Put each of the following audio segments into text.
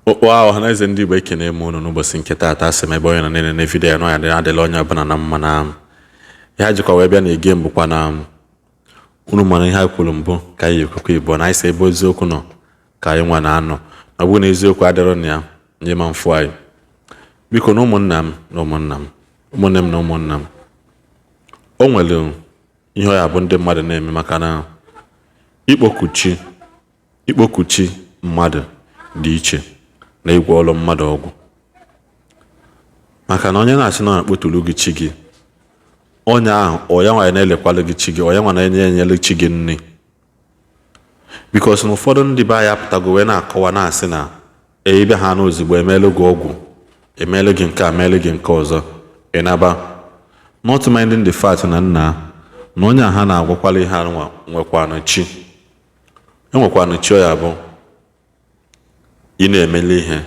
Wow, ha na-eze ndị Igbo ekene m unu n'ụbọchị nke taata asị m ebe onye nọ na-enene vidiyo ya na ya adịla onye ọbụla na mma na ya jikwa wee bịa na ege m bụkwa na unu mara ihe a kwuru mbụ ka anyị ekwukwa Igbo na anyị si ebe eziokwu nọ ka anyị nwa na-anọ ọ bụrụ na eziokwu adịrọ na ya nye ma mfụ anyị biko na ụmụnna m na ụmụnne m na ụmụnna m o nwere ihe ọ ya bụ ndị mmadụ na-eme maka na ikpokuchi mmadụ dị iche na ịgwọ ọlụ mmadụ ọgwụ maka na onye na-asị na akpọtụrụ gị chi gị onye ahụ ọya nwa na-elekwala gị chi gị ọya nwa na-enyere chi gị nri bikos na ụfọdụ ndị be anyị apụtago wee na-akọwa na-asị na ịbịa ha n'ozigbo emeelu gị ọgwụ emeelu gị nke a meelu gị nke ọzọ ịnaba not minding the fact na nna na onye a ha na-agwakwala ihe anụnwa nwekwanụ chi enwekwanụ chi ọ ya bụ ị na-emele ihe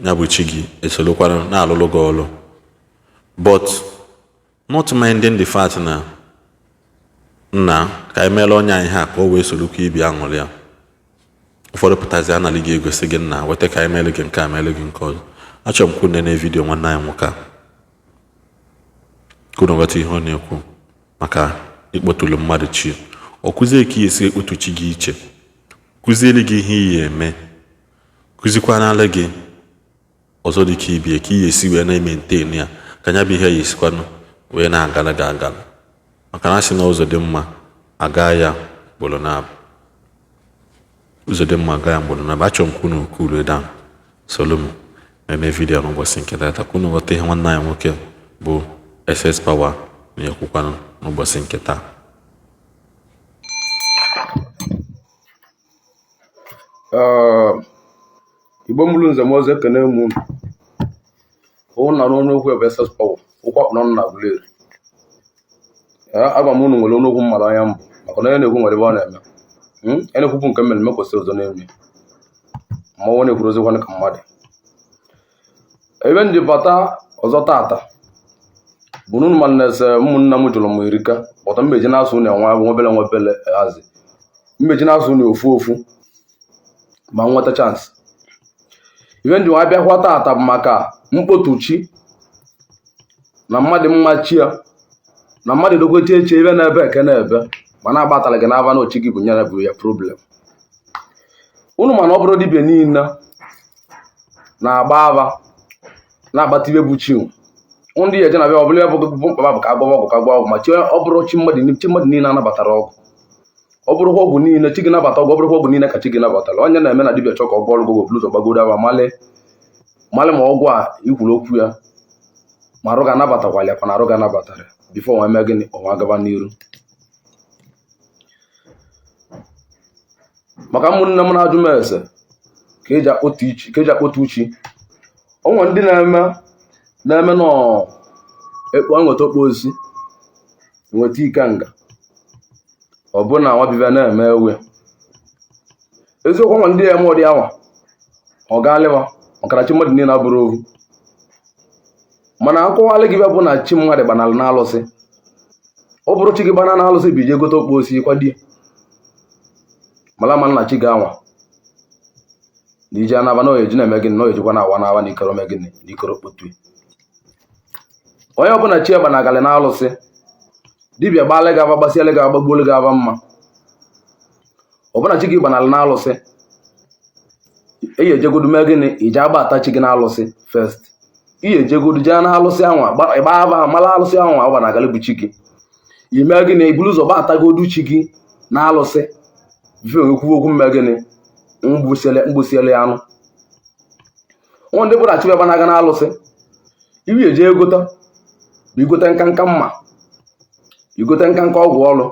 ya bụ chi gị esolokwana na-alụlụ gị ọlụ but not minding the fact na nna ka emeela onye anyị ha ka o wee solokwa ibi aṅụrị ya ụfọdụ pụtazi analị gị egosi gị nna weta ka emele gị nke a meele gị nke ọzọ achọrọ m kwune na vidiyo nwanne anyị nwoke a kwunu ghọta ihe ọ na-ekwu maka ikpotulu mmadụ chi ọ kụzie ka esi ekpotu chi gị iche kụzieli gị ihe iyi eme kụzikwanala gị ọzọ dị ka ibie ka ihe esi wee na-ementenu ya ka nya bụ ihe ya esikwanụ wee na-agala gị agala maka na asị na ụzọ dị mma aga ya gboro na ụzọ dị mma aga ya gboro na achọrọ m kwunu kwuru eda solo m eme vidiyo n'ụbọchị nke tata kwunu ghọta ihe nwanne anyị nwoke bụ SS Power na-ekwukwanụ n'ụbọchị nke taa. Igbo mụrụ nze m ọzọ ekene mụ na n'ọnụokwu ebe SS Power ụkwakpụ nọ na Agwuleri agwa m unu nwere ọnụokwu mmadụ anya mbụ maka na onye na-ekwu nwere ebe ọ na-eme onye na-ekwukwu nke mmere mekwesịrị ụzọ na-eme ma onye na-ekwuru ozikwanụ ka mmadụ ebe ndị bata ọzọ tata bụ n'unu ma na-ese ụmụnna m jụrụ m erika bọta mmeji na-asụ unu enwe bụ nwebele hazi mmeji na-asụ unu ofu ma nweta chansị ibe ndị nwa abịakwa tata bụ maka mkpotuchi na mmadụ mma chi ya na mmadụ dokwechi eche ebe na-ebe eke na-ebe ma na-agbatara gị n'aba na ochi gị bụ nyere bụ ya problem unu mana ọ bụrụ dibịa niile na-agba aba na-agbata ibe bụ chi ndị ya eje na bịa ọ bụla ya bụ mkpa bụ ka agbawa ọgwụ ka agbawa ọgwụ ma chi ọ bụrụ chi mmadụ niile anabatara ọgwụ ọ bụrụkwa ọgwụ niile chi gị nabata ọgwụ ọ bụrụkwa ọgwụ niile ka chi gị nabatara onye na-eme na dibịa chọ ka ọ bụọrụ gị ọgwụ ụzọ gbagodo aba malị ma ọgwụ a ikwuru okwu ya ma arụ ga-anabatakwala ya na arụ ga-anabatara bifo nwa mee gịnị ọnwa gaba n'iru maka ụmụnne m na-ajụ m ese ka eji akpọta uchi onwe ndị na-eme nọ nweta okpo osi nweta ike nga ọ bụ na nwabibe na-eme ewe eziokwu nwa ndị ya eme ụdị anwa ọ ga-alịwa makana chi mmadụ niile abụrụ ovu mana akọwalị gị bụ na chi mmadụ gbanalụ na-alụsị ọ bụrụ chi gị gbana na-alụsị bụ ije gote okpo osi kwadie mala ma nna chi gị anwa na ije anaba na oyeji na-eme gịnị na oyejikwa na-awa n'awa na ikoro me gịnị na ikoro kpotu onye ọbụla chi egba na-agalị na-alụsị dibịa gbalị gị aba gbasialị gị aba gbagbuolu gị aba mma ọbụna chi gị gbanalị na-alụsị eyi ejegodu mee gịnị ije agba ata chi gị na-alụsị first ihe ejegodu jee na-alụsị anwa ịgba aba mala alụsị anwa ọgba na-agalị bụ chi gị ime gịnị ibulu ụzọ gba atagodu chi gị na-alụsị bife onwekwu okwu mme gịnị mgbusiele anụ nwa ndị bụrụ achịbịa gbanaga na-alụsị ibi eje egota bụ igote nkanka mma igote nkanka ọgwụ ọlụ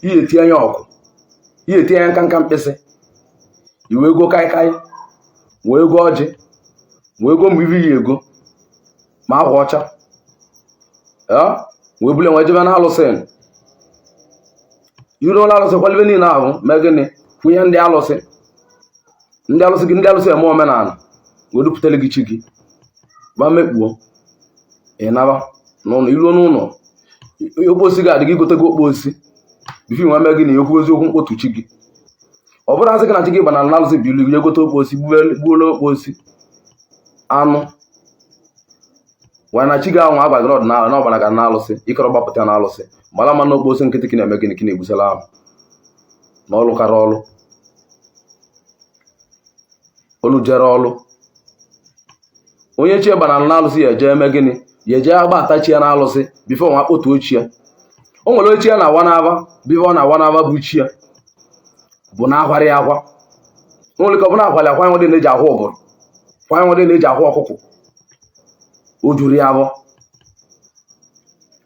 ihe etinye anya ọkụ ihe etinye anya nkanka mkpịsị iwe ego kaikai wee ego ọjị wee ego mgbe ibi ya ego ma akwa ọcha wee bule nwe jebe na alụsị iri ụlọ alụsị kwalibe niile ahụ mee gịnị kwụnye ndị alụsị gị ndị alụsị eme omenala wee dupụtara gị chi gị gba mekpuo ịnaba n'ụlọ iruo n'ụlọ okpo osi ga-adị gị gote gị okpo osi bifi nwa mee gị na ekwu eziokwu mkpotu chi gị ọ bụrụ asị gị na chi gị gbana n'alụsị bụ ilu gote okpu osi gbuola okpu osi anụ wee na chi gị ahụ agbagoro ọdịnala na ọgbara ga na alụsị ịkọrọ gbapụta ya na alụsị mara ma na okpu osi nkịtị na-eme gịnị ka na-egbusala ahụ na ọlụ karịa olu jere ọlụ onye chi gbana n'alụsị ya eje eme gịnị ya eje agba atachi ya na alụsị bifo nwa kpotu ochie ya o nwere ochie ya na awa n'aba bifo ọ na-awa n'aba bụ chi ya bụ na akwara ya akwa o nwere ka ọ bụ na akwara akwa nwede na-eji ahụ ụbụrụ kwa nwede na-eji ahụ ọkụkụ o juru ya abụ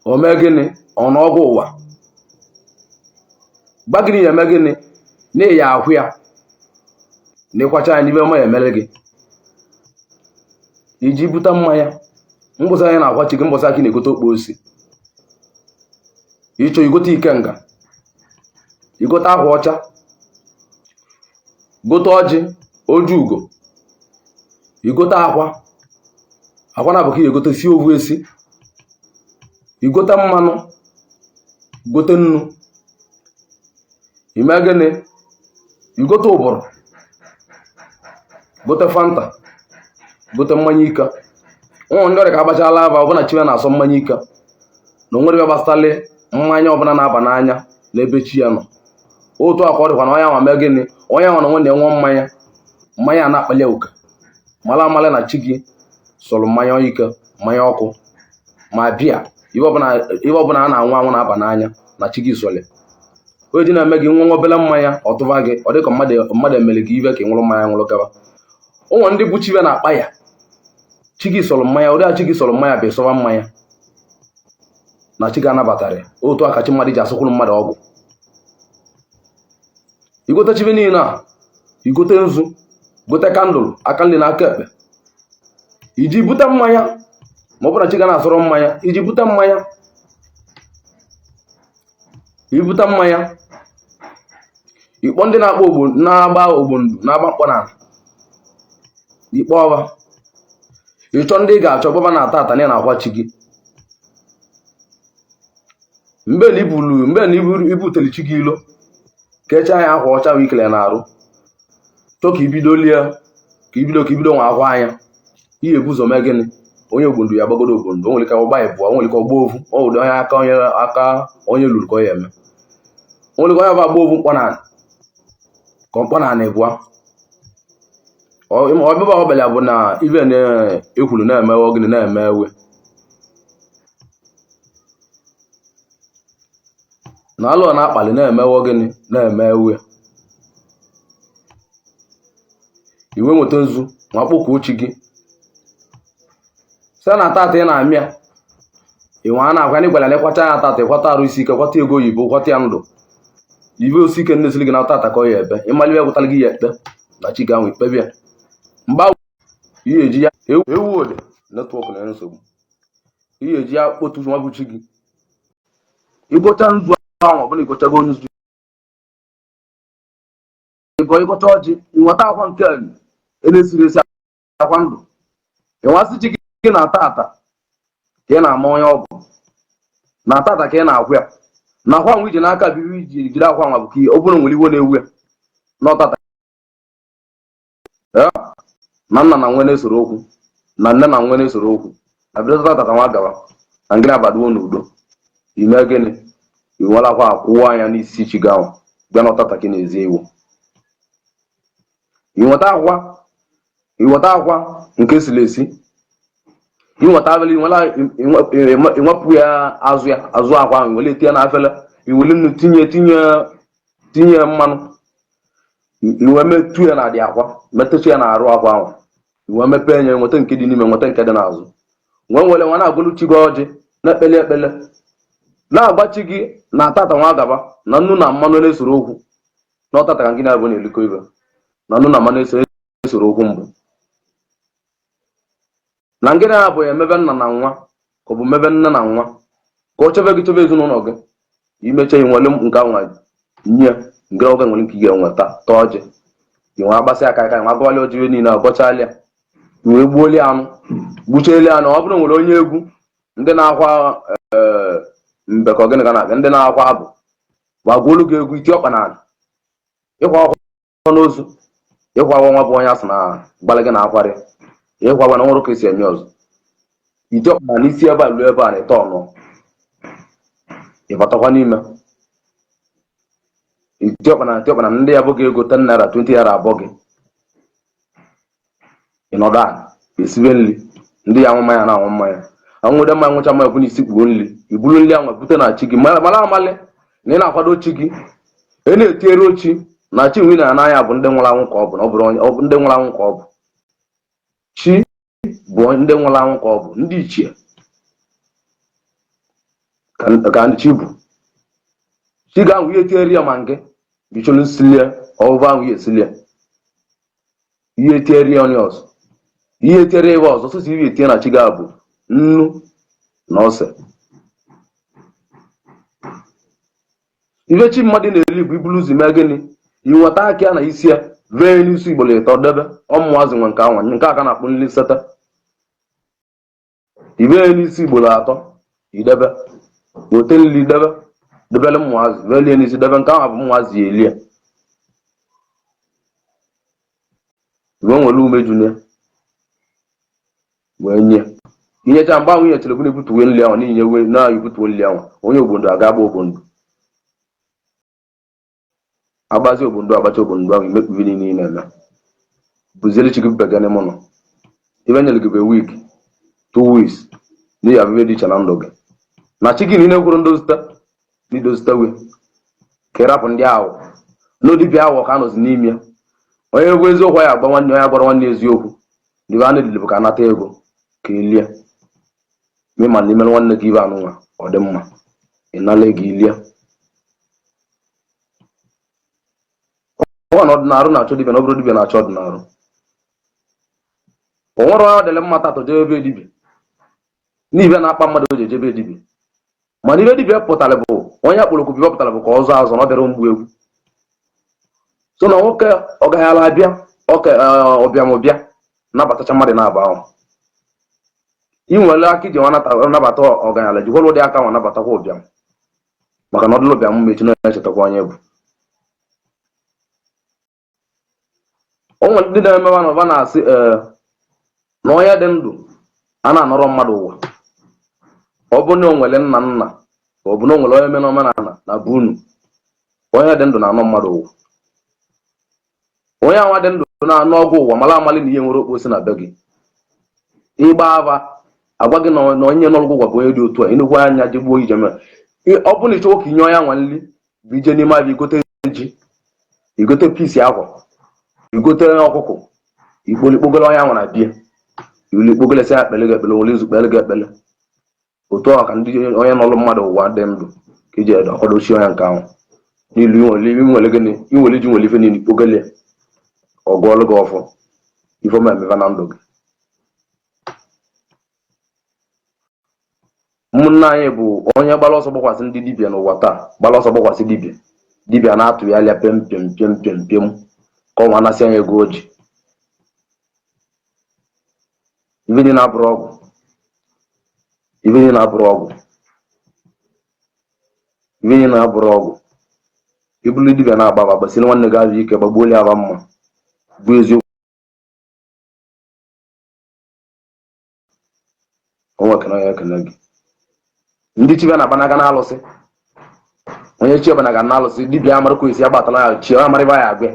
o mee gịnị ọnụọgwụ ụwa gba gịnị ya eme gịnị na-eyi ahụ ya na ịkwacha ya n'ibe ọma ya emere gị iji bute mmanya mbụsa anyị na-akwachi gị mbụsa akị na-egote okpo osi ịchọ igote ikenga igote akwa ọcha gote ọjị oju ugo igote akwa na bụ ka igote si ovu esi igote mmanụ gote nnu ime gịnị igote ụbụrụ gote fanta gote mmanya ike ụmụ ndị ọrịa ka agbachala aba ọbụna chiwe na-asọ mmanya ike na onwere gbasatali mmanya ọbụla na-aba n'anya n'ebe chi ya nọ otu akwa ọ dịkwa na onye nwa mee gịnị onye nwa na nwe na-enwe mmanya a na-akpali ụka mara amala na chi gị sọrọ mmanya ike mmanya ọkụ ma bịa ibe ọbụla a na-anwụ anwụ na-aba n'anya na chi gị sọrọ onye ji na-eme gị nwa obele mmanya ọtụva gị ọ dịka mmadụ emere gị ibe ka ị nwụrụ mmanya nwụrụ gaba ụmụ ndị bụ chive na-akpa ya chi gị sọrọ mmanya ụdị a chi gị sọrọ mmanya bụ ịsọba mmanya na chi gị anabatara otu aka chi mmadụ ji asụkwuru mmadụ ọgwụ igote chive niile a igote nzu gote kandụl aka nri na aka ekpe iji bute mmanya ma ọ bụ na chi ga na-asọrọ mmanya iji bute mmanya ibute mmanya ikpọ ndị na-agba ogbondu na-agba mkpọ na ikpe ọba ịchọ ndị ị ga-achọ gbaba na ata na akwa chi gị mgbe na ibuteli chi gị ilo ka eche anya akwa ọcha ikele na arụ chọ ka ibido nwa akwa anya ihe ebuzo mee gịnị onye ogbondu ya gbagodo ogbondu o nwere ka ọgba ịbụọ o nwere ka ọgba ovu ọ ụdị onye aka onye luru ka ọ ya eme o nwere ka onye bụ agba ovu mkpọ na ịbụa ọbịba ọbịla bụ na ibe na-ekwuru na-emewe gịnị na-eme ewe na alụ na-akpali na-emewe gịnị na-eme ewe iwe nweta nzu ma kpọkuo chi gị site na tata ị na-amịa inwe a na-akwa ndị gwara lekwacha ya tata ịkwata arụ isi ike kwata ego oyibo kwata ya ndụ ibe osi ike nnesiri gị na tata ka ọ ya ebe ịmalibe gwụtara gị ya ekpe na chi ga-anwụ ikpebịa mgbe ihe eji ya ewu ode netwọk na nsogbu ihe eji ya kpotu nwa bụ chi gị ịgọcha nzu ahụ ọbụla ịgọchago nzu ịgọcha ọjị ịnweta akwa nke na-esiri esi akwa ndụ ịnwasị chi gị na tata ka ị na-ama onye ọgwụ na tata ka ị na-akwụ ya na akwa nwa iji n'aka bibi iji jiri akwa nwa bụ ka ọ bụrụ nwere iwe na-ewu ya n'ọtata na nna na nwe na-esoro okwu na nne na nwe na-esoro okwu na bido tata nwa gaba na ngịrị abaduo n'udo ime gịnị iwere akwa akwụwa anya n'isi chi gị ahụ bịa n'ọtata gị na-ezi iwu iweta akwa nke siri esi inweta abịala inwepụ ya azụ akwa ahụ iwele tinye na afele iwele nnu tinye mmanụ iwe metu ya na adị akwa metecha ya na arụ akwa ahụ iwe mepee nye nweta nke dị n'ime nweta nke dị n'azụ nwere nwa na-agụlụ chi gị ọjị na-ekpele ekpele na-agbachi gị na tata nwa gaba na nnu na mmanụ na-esoro okwu na ọtata ka gị na-abụ na-eliko ibe na nnu na mmanụ esoro okwu mbụ na ngịrị ha bụ ya emebe nna na nwa ka ọ bụ mebe nne na nwa ka ọ chebe gị chebe ezinụlọ gị imecha inwele nke nwa nye ngịrị oge nwere nke ị ga-enweta taa ọjị inwe agbasị aka nwa gọọlị ojiwe niile ọgọchalịa iwe gbuolie anụ gbuchelie anụ ọ bụrụ nwere onye egwu ndị na-akwa mbekọ gịnị ga na-abịa ndị na-akwa abụ gbagwolu gị egwu iti ọkpa na ịkwa ọkụ n'ozu ịkwawa nwa bụ onye asị na gbalịgị na akwarị ịkwawa na nwere ka esi eme ọzọ ite ọkpana n'isi ebe a ruo ebe a na-ete ọnụ ịbatakwa n'ime ite ọkpana ndị ya abụghị ego 10 naira 20 naira abụọ gị ịnọdụ a esibe nri ndị ya anwụ mmanya na anwụ mmanya anwụde mmanya nwụcha mmanya bụ n'isi kpuo nri iburu nri anwa bute na chi gị mara amalị na ị na-akwado chi gị ị na-etiere ochi na chi nwi na n'anya bụ ndị nwụrụ anwụ ka ọ bụ na ọ bụrụ ndị nwụrụ anwụ ka ọ bụ chi bụ ndị nwụrụ anwụ ka ọ bụ ndị ichie ka chi bụ chi ga-anwụ ihe tiere ya ma nke bicholu nsilie ọvụvụ ahụ ihe esilie ihe tiere ya onye ọzọ ihe tiere ebe ọzọ sụsị ihe etinye na chi ga bụ nnu na ose ihe chi mmadụ na-eri bụ ibulu ụzọ mee gịnị iweta aka ya na isi ya vee n'isi Igbo leta debe ọmụazị nwe nke anwa nke aka na-akpụ nri seta ibee n'isi Igbo atọ idebe ote nri debele mmụazị velie n'isi debe nke ahụ bụ mmụazị ya elie iwe nwere umeju ya wee nye inyecha mgbe ahụ nye chere bụna ebutuwe nri ahụ n'ihi nyewe na ebutuwe nri ahụ onye ogbondo aga agba ogbondo agbazi ogbondo agbacha ogbondo ahụ imekpubi niile na-eme bụziere chi gị begane mụ nọ ibe nyere gị be week 2 weeks n'ihi abụbe dị iche na ndụ gị na chi gị niile kwuru ndozita we ka ịrapụ ndị ahụ n'odibịa ahụ ka anọzi n'ime ya onye egwu eziokwu ya agba nwanne onye gbara nwanne eziokwu ndị a na-edili bụ ka anata ego ka elie ma n'ime nwanne gị ibe anụnwa ọ dị mma ịnala ego ilie ọ na ọdịnarụ na-achọ dibịa na ọ bụrụ dibịa na-achọ ọdịnarụ o nwere onye ọ dịle mma tatọ jebe ebe dibịa n'ibe na-akpa mmadụ o ji ejebe dibịa mana ibe dibịa pụtara bụ onye akpọrọ okwu bibịa pụtara bụ ka ọzọ azụ na ọ bịara mgbu egwu so na nwoke ọ gaghị ala abịa ọbịamụbịa nabatacha mmadụ na-aba ahụ ị nwere aka iji nabata ọganyala jikwara ụdị aka nwa nabatakwa ụbịam maka na ọdụlụ ụbịam mechi na echetakwa onye bụ onwe ndị na-emewa na ọba na-asị na onye dị ndụ a na-anọrọ mmadụ ụwa ọ bụ na o nwere nna ọ bụ na o nwere onye mere omenala na bunu onye dị ndụ na-anọ mmadụ ụwa onye anwa dị ndụ na-anọ ọgwụ ụwa mara amalị na ihe nwere okposi na be gị ịgba aba agwa gị na onye n'ọgwụ ụwa bụ onye dị otu a ịnekwu anya jegbuo ije mere ọ bụ na ịchọọ ka inye onye anwa nri bụ ije n'ime abịa igote ji igote pisi akwa igote ọkụkọ ikpolikpogolo onye anwa na bie iwuli ikpogolesi ya ekpele gị ekpele nwere izu kpele gị ekpele otu ọ ka ndị onye n'ọlụ mmadụ ụwa dị ndụ ka iji edo akwadochi onye nke ahụ n'ilu inwere gịnị inwere ji nwere ife niile ikpogole ọgụọlụ gị ọfọ ifeoma emeva na ndụ gị ụmụnne anyị bụ onye gbara ọsọ gbakwasị ndị dibịa n'ụwa taa gbara ọsọ gbakwasị dibịa na-atụ ya alịa pem ka ọnwa anasị anya ego oji ibe dị na-abụrụ ọgwụ ibulu dibịa na-agba gbasiri nwanne gị azụ ike gbagbuo onye aba mma bụ eziokwu onwe kena ya ekele gị ndị chibịa na-abanaga na-alụsị onye chi ọbanaga na-alụsị dibịa amara ka esi agbatala ya chi amara ibe ya agbe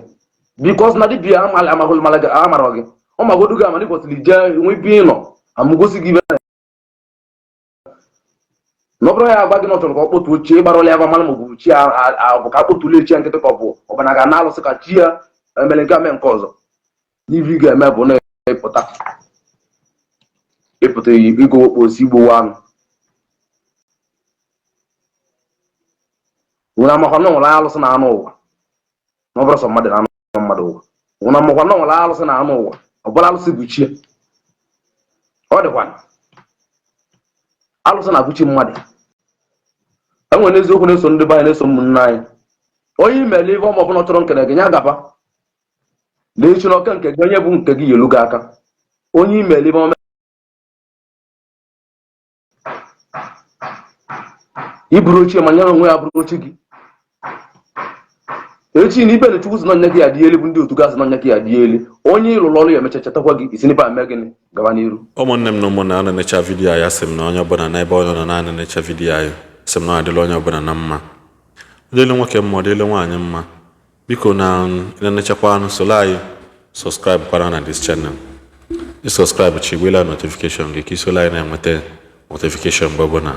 bikos na dibịa amara gị ọ magodu gị amara kwesịrị jee nwe bi ịnọ amụgosi gị ibe na ọ bụrụ ya agba gị na ọ chọrọ ka ọ kpọtuo chi ịgbara ọlịa aba mara maọbụ chi bụ ka akpọtule chi ya nkịtị ka ọ bụ ọbanaga na-alụsị ka chi ya emere nke ame nke ọzọ n'ibi ga-eme bụ na ịpụta igo okposi igbowe anụ nwere amakwa na nwere alụsị na anụ ụwa na ọ bụrụ sọ mmadụ na anụ mmadụ ụwa nwere amakwa na nwere alụsị na anụ ụwa ọ bụrụ alụsị bụ chi ọ dịkwa alụsị na-abụ chi mmadụ enwere eziokwu na-eso ndị be anyị na-eso ụmụnne anyị onye imele ibe ọma ọbụla chọrọ nkene gị nya gaba na echi n'ọka nke gị onye bụ nke gị yelu gị aka onye imele ibe ọma iburu ochie ma nyere onwe ya bụrụ ochi gị echi na ibe na chukwu si nọ nyeke ya dị elu bụ ndị otu gasị nọ nyeke ya dị elu onye ịlụrụ ọrụ ya emecha chetakwa gị isi n'ibe ame gịnị gaba n'iru. ụmụnne m na ụmụnna a na-enecha vidiyo ya sị m na onye ọbụla n'ebe onye nọ na-enecha vidiyo anyị sị m na ọ adịla onye ọbụla na mma, ọ dịla nwoke mma, ọ dịla nwaanyị mma. Biko na na-enechakwa anụ solo anyị subscribe kwara na this channel. Subscribe chigbela notification gị ka isolo anyị na-enweta notification mgbe ọbụla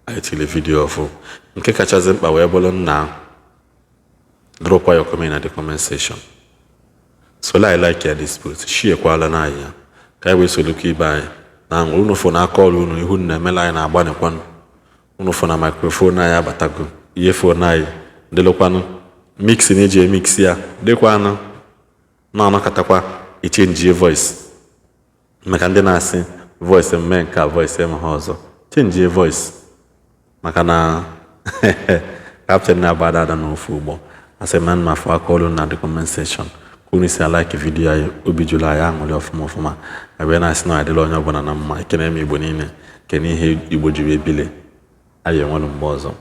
anyị tile vidiyo ọfụ. Nke kachasị mkpa wee bụrụ na drop your comment na the comment section. So like ya this post, share kwala na ya. Ka anyị wee solo ka ibe anyị na ngwa unu fọ na aka ọrụ unu ihu na-emela anyị na-agbanịkwanụ. Unu fọ na microphone anyị abatago ihe fon anyị dịlụkwanụ mix na-eji emix ya dịkwanụ na-anọkatakwa ichenji voice maka ndị na-asị voice mme nke voice eme ha ọzọ chenji voice maka na captain na-agbada ada n'ofu ugbo asị man ma fọ aka ọrụ na the comment section unu si like video anyị obi jụrụ anyị aṅụrị ọfụma ebe na-asị na adịla onye ọbụla na mma ekene m Igbo niile kene ihe Igbo jiri ebile anyị enwere mgbe ọzọ.